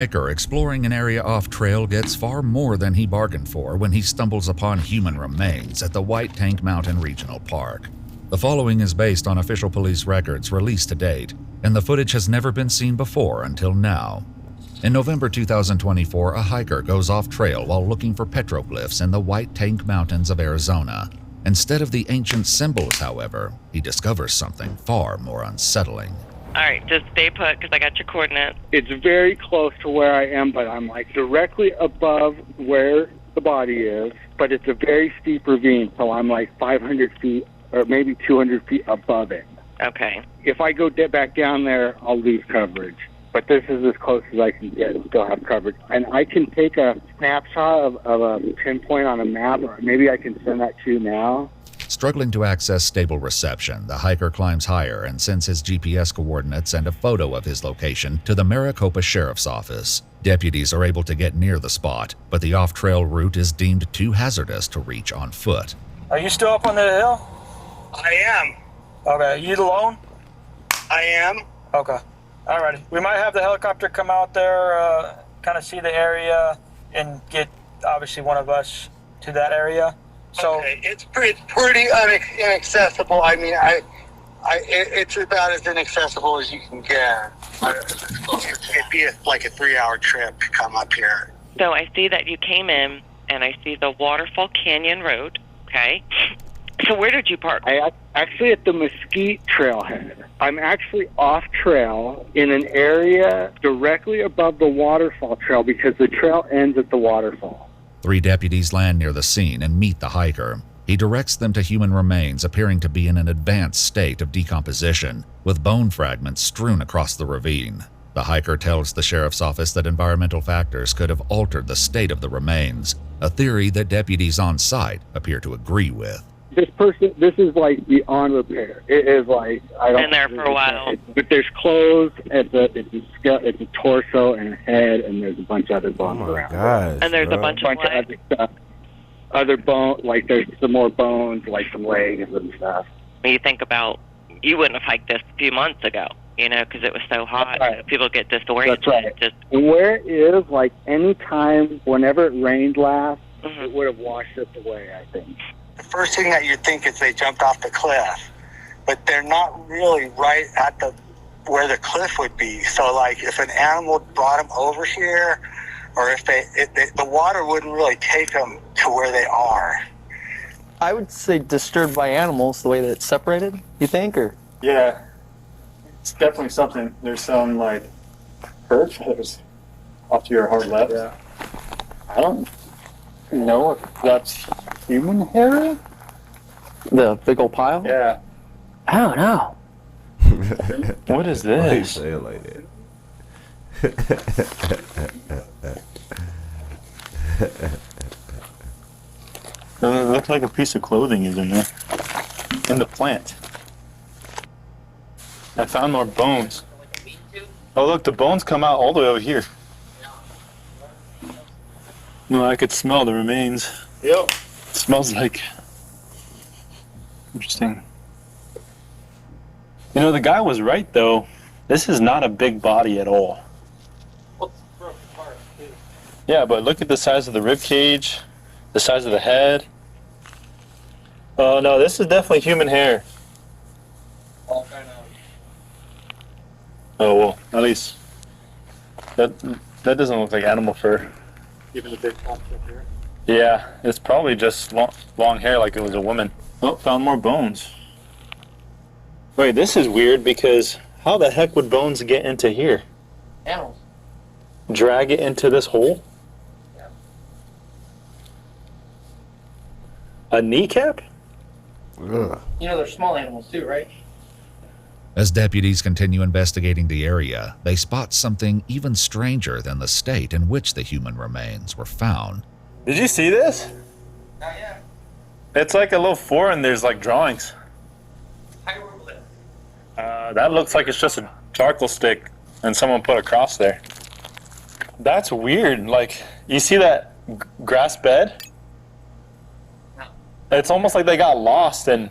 Hiker exploring an area off-trail gets far more than he bargained for when he stumbles upon human remains at the White Tank Mountain Regional Park. The following is based on official police records released to date, and the footage has never been seen before until now. In November 2024, a hiker goes off-trail while looking for petroglyphs in the White Tank Mountains of Arizona. Instead of the ancient symbols, however, he discovers something far more unsettling. All right, just stay put because I got your coordinates. It's very close to where I am, but I'm like directly above where the body is, but it's a very steep ravine, so I'm like 500 feet or maybe 200 feet above it. Okay. If I go back down there, I'll lose coverage. But this is as close as I can get and still have coverage. And I can take a snapshot of a pinpoint on a map, or maybe I can send that to you now. Struggling to access stable reception, the hiker climbs higher and sends his GPS coordinates and a photo of his location to the Maricopa Sheriff's Office. Deputies are able to get near the spot, but the off-trail route is deemed too hazardous to reach on foot. Are you still up on the hill? I am. Okay, you alone? I am. Okay. Alrighty. We might have the helicopter come out there, kind of see the area, and get, obviously, one of us to that area. So okay. It's pretty inaccessible. I mean, it's about as inaccessible as you can get. It'd be like a 3-hour trip to come up here. So I see that you came in, and I see the Waterfall Canyon Road, okay? So where did you park? Actually at the Mesquite Trailhead. I'm actually off trail in an area directly above the waterfall trail because the trail ends at the waterfall. 3 deputies land near the scene and meet the hiker. He directs them to human remains appearing to be in an advanced state of decomposition, with bone fragments strewn across the ravine. The hiker tells the sheriff's office that environmental factors could have altered the state of the remains, a theory that deputies on site appear to agree with. This is like beyond repair. It is like, I don't. Been there for a while. But there's clothes, it's a torso and a head, and there's a bunch of other bones around. Gosh, and there's bro. a bunch of other stuff. Other bone, like there's some more bones, like some legs and stuff. When you think about, you wouldn't have hiked this a few months ago, because it was so hot. Right. People get disoriented. That's right. And where it is, like any time, whenever it rained last, it would have washed us away, I think. The first thing that you think is they jumped off the cliff, but they're not really right at where the cliff would be. So, like, if an animal brought them over here, or if the water wouldn't really take them to where they are. I would say disturbed by animals, the way that it's separated, you think, or? yeah, it's definitely something. There's some like bird feathers off to your hard left. Yeah. I don't know if that's human hair. The big old pile? Yeah. I don't know. What is Why you this? say it like that? It looks like a piece of clothing is in there. In the plant. I found more bones. Oh look, the bones come out all the way over here. No, I could smell the remains. Yep. It smells like... Interesting. You know, the guy was right though. This is not a big body at all. Yeah, but look at the size of the rib cage, the size of the head. Oh no, this is definitely human hair. Oh well, at least that doesn't look like animal fur. Even the big clumps up here. Yeah, it's probably just long hair, like it was a woman. Oh, found more bones. Wait, this is weird because how the heck would bones get into here? Animals. Drag it into this hole? Yeah. A kneecap? Ugh. You know, they're small animals too, right? As deputies continue investigating the area, they spot something even stranger than the state in which the human remains were found. Did you see this? Not yet. It's like a little fort and there's like drawings. Hieroglyph. That looks like it's just a charcoal stick and someone put a cross there. That's weird. Like, you see that grass bed? No. It's almost like they got lost and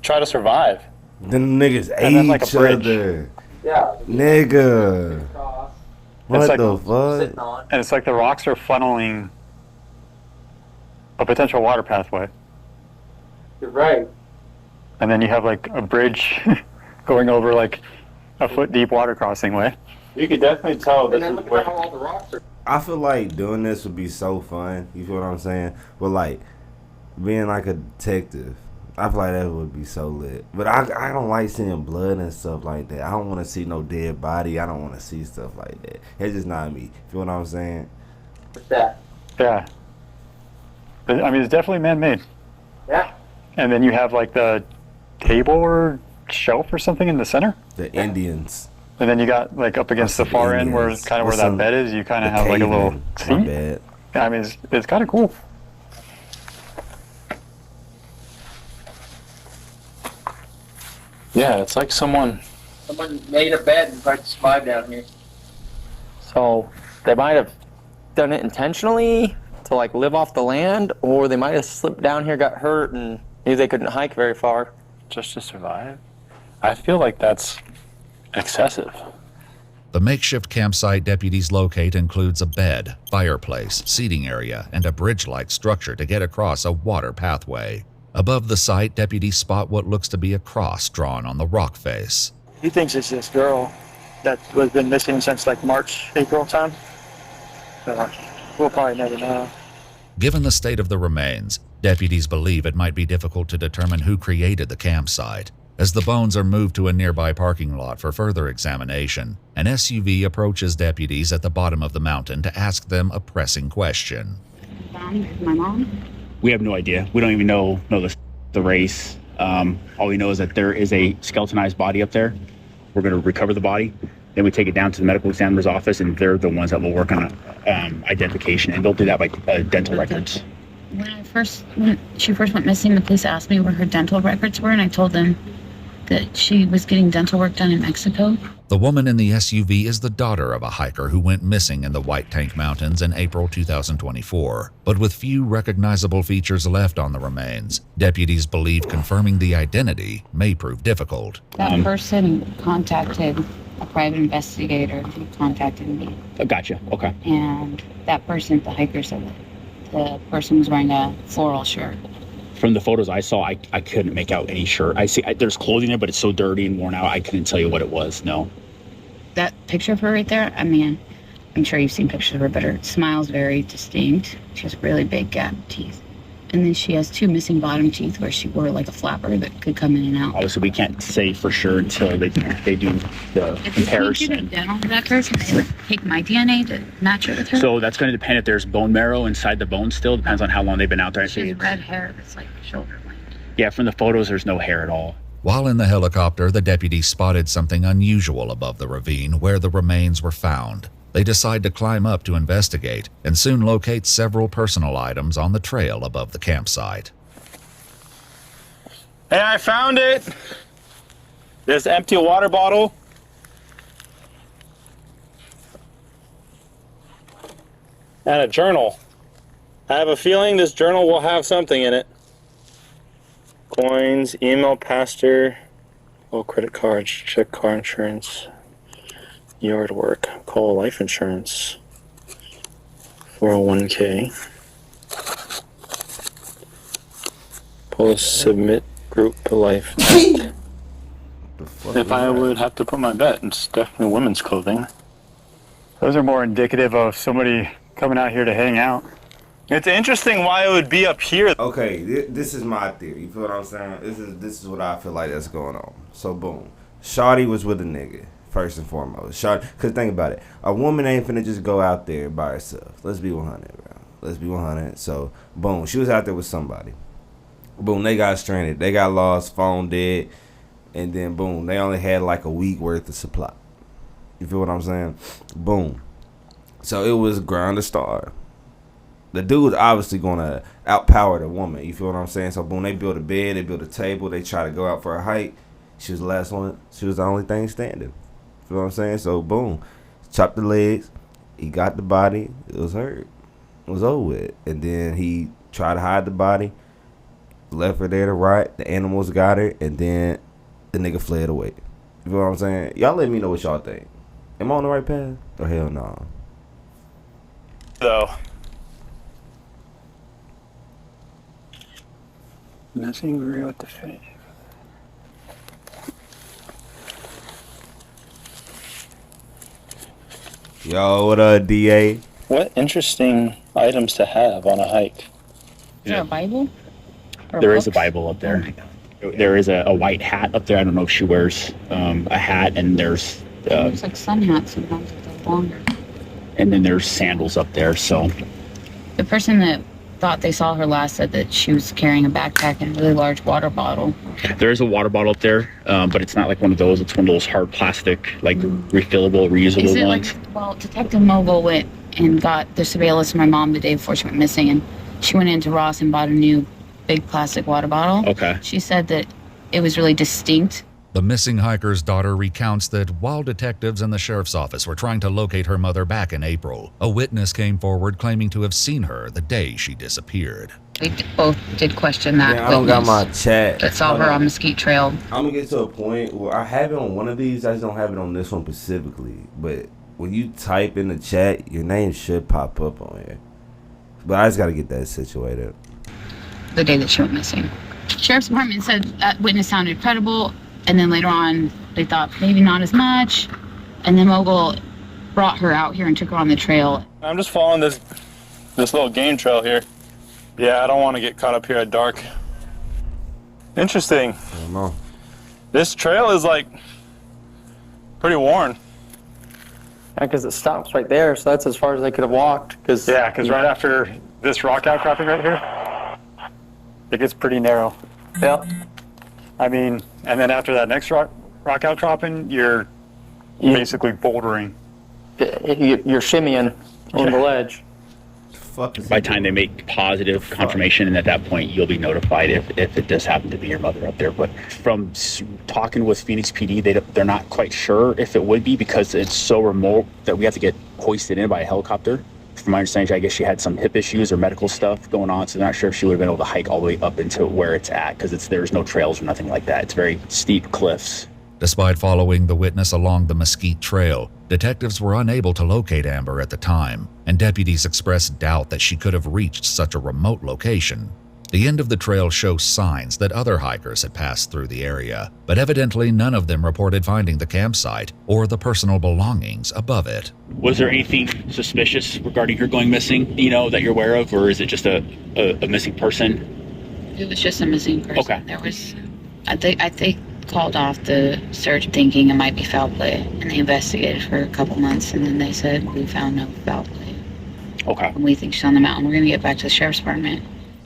try to survive. Them niggas And then, ate like, a each bridge. other. Yeah. Nigga. Cross. What like, the fuck? Sitting on. and it's like the rocks are funneling a potential water pathway. You're right. And then you have like a bridge going over like a foot deep water crossing way. You could definitely tell And then look at how all the rocks are. I feel like doing this would be so fun. You feel what I'm saying? But like being like a detective, I feel like that would be so lit. But I don't like seeing blood and stuff like that. I don't want to see no dead body. I don't want to see stuff like that. It's just not me. Feel what I'm saying? What's that? Yeah. But, I mean, it's definitely man-made. Yeah. And then you have like the table or shelf or something in the center. The Indians. And then you got like up against the far end where kind of where that bed is, you kind of have like a little seat. My bad. I mean, it's kind of cool. Yeah, it's like someone made a bed and tried to survive down here. So they might have done it intentionally to like live off the land, or they might have slipped down here, got hurt, and maybe they couldn't hike very far. just to survive. I feel like that's excessive. The makeshift campsite deputies locate includes a bed, fireplace, seating area, and a bridge-like structure to get across a water pathway. Above the site, deputies spot what looks to be a cross drawn on the rock face. He thinks it's this girl that has been missing since like March, April time. We'll probably never know. Given the state of the remains, deputies believe it might be difficult to determine who created the campsite. As the bones are moved to a nearby parking lot for further examination, an SUV approaches deputies at the bottom of the mountain to ask them a pressing question. My mom? We have no idea. We don't even know the race. All we know is that there is a skeletonized body up there. We're going to recover the body. Then we take it down to the medical examiner's office, and they're the ones that will work on identification, and they'll do that by dental records. When she first went missing, the police asked me where her dental records were, and I told them that she was getting dental work done in Mexico. The woman in the SUV is the daughter of a hiker who went missing in the White Tank Mountains in April 2024. But with few recognizable features left on the remains, deputies believe confirming the identity may prove difficult. That person contacted a private investigator who contacted me. Gotcha. Okay. And that person, the hiker, said that the person was wearing a floral shirt. From the photos I saw, I couldn't make out any shirt. There's clothing there, but it's so dirty and worn out, I couldn't tell you what it was. No. That picture of her right there, I mean, I'm sure you've seen pictures of her, but her smile's very distinct. She has really big gap teeth. And then she has two missing bottom teeth where she wore like a flapper that could come in and out. Obviously, we can't say for sure until they do the If comparison. you can't get a dental that person, they would take my DNA to match it with her. So that's going to depend if there's bone marrow inside the bone still. Depends on how long they've been out there. She has red hair that's like shoulder length. Yeah, from the photos, there's no hair at all. While in the helicopter, the deputies spotted something unusual above the ravine where the remains were found. They decide to climb up to investigate and soon locate several personal items on the trail above the campsite. Hey, I found it! This empty water bottle. And a journal. I have a feeling this journal will have something in it. Coins, email, pastor, credit cards, check car insurance, yard work, call life insurance, 401k, post submit group life. If I would have to put my bet, it's definitely women's clothing. Those are more indicative of somebody coming out here to hang out. It's interesting why it would be up here. Okay, this is my theory. You feel what I'm saying? This is what I feel like that's going on. So boom, Shawty was with a nigga first and foremost. Shawty, cause think about it, a woman ain't finna just go out there by herself. Let's be 100, bro. Let's be 100. So boom, she was out there with somebody. Boom, they got stranded. They got lost, phone dead, and then boom, they only had like a week worth of supply. You feel what I'm saying? Boom. So it was ground to starve. The dude's obviously gonna outpower the woman. You feel what I'm saying? So boom, they built a bed, they built a table, they try to go out for a hike. She was the last one. She was the only thing standing. You feel what I'm saying? So boom, chopped the legs. He got the body. It was hurt. It was over with. And then he tried to hide the body. Left her there to rot. The animals got her, and then the nigga fled away. You feel what I'm saying? Y'all let me know what y'all think. Am I on the right path? Or hell no? Though. Nothing real with the face. Yo, what up, DA? What interesting items to have on a hike. Is there a Bible? Or There is a books? Bible up there. Oh my God. There is a white hat up there. I don't know if she wears a hat, and there's It's like sun hats sometimes if they're longer. and then there's sandals up there. So The person that thought they saw her last said that she was carrying a backpack and a really large water bottle. there is a water bottle up there, but it's not like one of those. It's one of those hard plastic, like refillable, reusable Is it ones. like, well, Detective Mogul went and got the surveillance of my mom the day before she went missing, and she went into Ross and bought a new big plastic water bottle. Okay. She said that it was really distinct. The missing hiker's daughter recounts that while detectives and the sheriff's office were trying to locate her mother back in April, a witness came forward claiming to have seen her the day she disappeared. We both did question that. Man, I don't got witness my chat. that saw her on Mesquite Trail. I'm gonna get to a point where I have it on one of these. I just don't have it on this one specifically. But when you type in the chat, your name should pop up on here. But I just gotta get that situated. The day that she went missing. Sheriff's Department said that witness sounded credible, and then later on they thought maybe not as much, and then Mogul brought her out here and took her on the trail. I'm just following this little game trail here. Yeah, I don't want to get caught up here at dark. Interesting. I don't know. This trail is like pretty worn. Yeah, because it stops right there, so that's as far as they could have walked. Because right after this rock outcropping right here, it gets pretty narrow. Yeah. I mean, and then after that next rock outcropping, you're basically bouldering. You're shimmying on the ledge. Fuck is By the time they make positive confirmation, and at that point you'll be notified if it does happen to be your mother up there. But from talking with Phoenix PD, they're not quite sure if it would be because it's so remote that we have to get hoisted in by a helicopter. From my understanding, I guess she had some hip issues or medical stuff going on, so they're not sure if she would have been able to hike all the way up into where it's at because there's no trails or nothing like that. It's very steep cliffs. Despite following the witness along the Mesquite Trail, detectives were unable to locate Amber at the time, and deputies expressed doubt that she could have reached such a remote location. The end of the trail shows signs that other hikers had passed through the area, but evidently none of them reported finding the campsite or the personal belongings above it. Was there anything suspicious regarding her going missing, that you're aware of, or is it just a missing person? It was just a missing person. Okay. There was, I think called off the search thinking it might be foul play, and they investigated for a couple months, and then they said we found no foul play. Okay. And we think she's on the mountain. We're going to get back to the sheriff's department.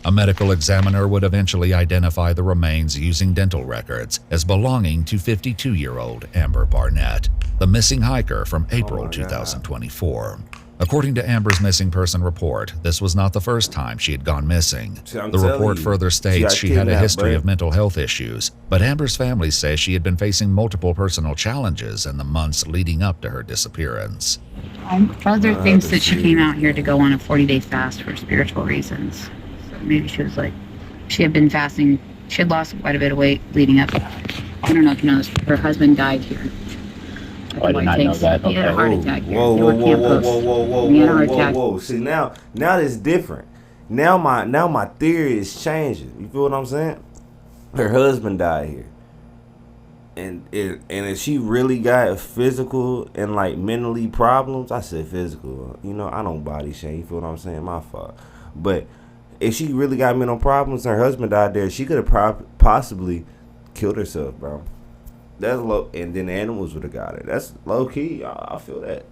A medical examiner would eventually identify the remains using dental records as belonging to 52-year-old Amber Barnett, the missing hiker from April 2024. According to Amber's missing person report, this was not the first time she had gone missing. The report further states she had a history of mental health issues, but Amber's family says she had been facing multiple personal challenges in the months leading up to her disappearance. My brother thinks that she came out here to go on a 40-day fast for spiritual reasons. So maybe she had been fasting. She had lost quite a bit of weight leading up. I don't know if you know this, her husband died here. Oh, I did not know that. He had a heart attack here. Whoa. See, now it's different. Now my theory is changing. You feel what I'm saying? Her husband died here. And if she really got physical and like mentally problems, I said physical. I don't body shame. You feel what I'm saying? My fault. But if she really got mental problems and her husband died there, she could have possibly killed herself, bro. That's low, and then the animals would have got her. That's low key. I feel that.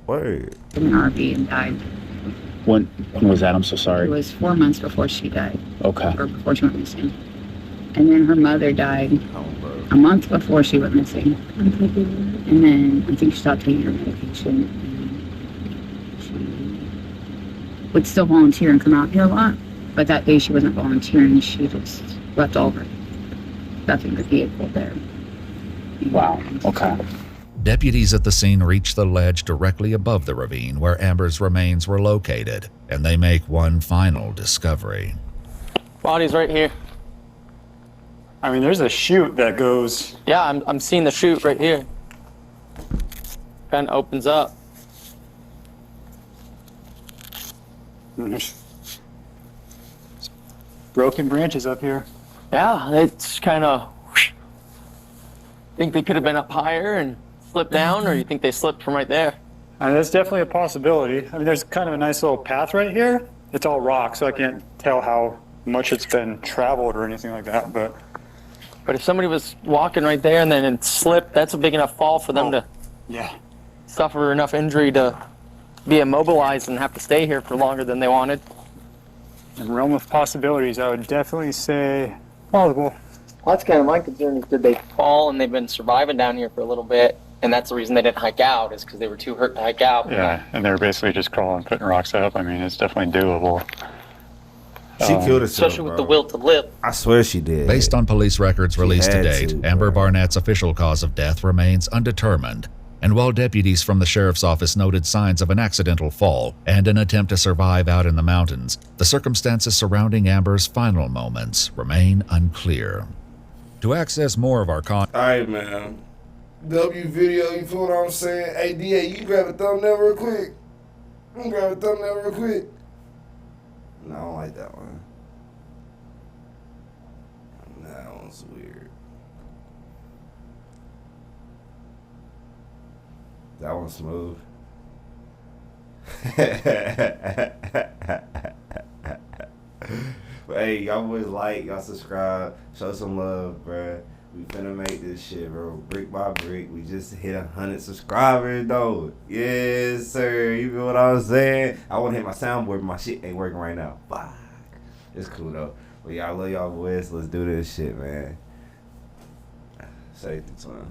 Word. In an RV and died. When was that? I'm so sorry. It was 4 months before she died. Okay. Or before she went missing. And then her mother died a month before she went missing. And then I think she stopped taking her medication. She would still volunteer and come out here a lot. But that day she wasn't volunteering. She just left all her stuff in the vehicle there. Wow. Okay. Deputies at the scene reach the ledge directly above the ravine where Amber's remains were located, and they make one final discovery. Body's right here. I mean, there's a chute that goes. Yeah, I'm seeing the chute right here. kind of opens up. Broken branches up here. Yeah, it's kind of. Think they could have been up higher and slipped down, or you think they slipped from right there? I mean, that's definitely a possibility. I mean, there's kind of a nice little path right here. It's all rock, so I can't tell how much it's been traveled or anything like that. But if somebody was walking right there and then it slipped, that's a big enough fall for them to suffer enough injury to be immobilized and have to stay here for longer than they wanted. In the realm of possibilities, I would definitely say plausible. Well, that's kind of my concern, is did they fall and they've been surviving down here for a little bit, and that's the reason they didn't hike out, is because they were too hurt to hike out. Yeah, and they were basically just crawling, putting rocks up. I mean, it's definitely doable. She killed herself, especially with the will to live. I swear she did. Based on police records released to date, Amber bro. Barnett's official cause of death remains undetermined. And while deputies from the sheriff's office noted signs of an accidental fall and an attempt to survive out in the mountains, the circumstances surrounding Amber's final moments remain unclear. To access more of our content... Alright, man. W video, you feel what I'm saying? Hey, DA, you grab a thumbnail real quick. Grab a thumbnail real quick. No, I don't like that one. That one's weird. That one's smooth. But hey, y'all boys like, y'all subscribe, show some love, bruh. We finna make this shit, bro. Brick by brick. We just hit 100 subscribers, though. Yes, sir. You feel what I'm saying? I want to hit my soundboard, but my shit ain't working right now. Fuck. It's cool, though. But y'all love y'all boys. Let's do this shit, man. Safety, twin.